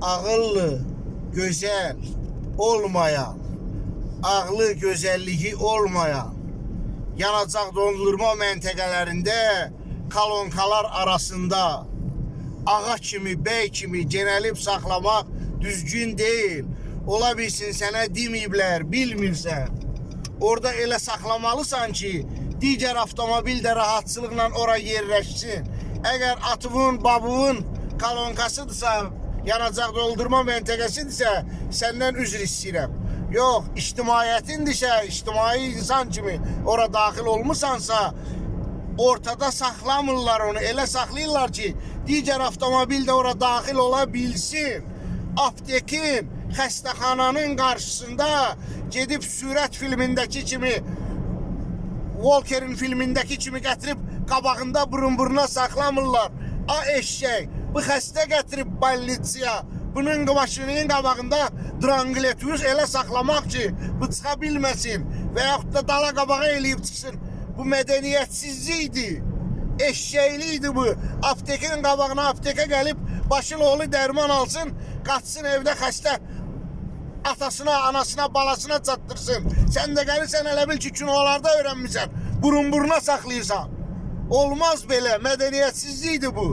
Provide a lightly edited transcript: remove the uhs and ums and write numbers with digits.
ağıllı, gözəl olmayan, ağlı gözəlliyi olmayan yanacaq dondurma məntəqələrində kolonkalar arasında ağa kimi, bəy kimi genəlib saxlamaq düzgün deyil. Ola bilsin sənə deməyiblər, bilmirsən. Orada elə saxlamalısan ki, digər avtomobil də rahatçılıqla ora yerləşsin. Əgər atımın, babının kolonkasıdırsa, yanacaq doldurma məntəqəsidirsə, səndən üzr istəyirəm. Yox, ictimaiyyətindirsə, ictimai insan kimi ora daxil olmusansa, ortada saxlamırlar onu. Elə saxlayırlar ki, digər avtomobil də ora daxil ola bilsin. Aptekin, xəstəxananın qarşısında gedib sürət filmindəki kimi, Walker'in filmindəki kimi gətirib qabağında burun-buruna saxlamırlar. A eşşək, bu xəstə gətirib ballitsiyaya, bunun başının qabağında drangletürüz elə saxlamaq ki, bu çıxa bilməsin və yaxud da dala qabağa eləyib çıxsın. Bu mədəniyyətsizlikdir, eşşəklikdir bu. Aptekin qabağına aptekə gəlib başılı oğlu dərman alsın, qaçsın evdə xəstə atasına, anasına, balasına çatdırsın. Sən də gəlirsən elə bil ki, kinolarda öyrənmirsən, burun-buruna saxlayırsan. Olmaz belə, mədəniyyətsizlikdir bu.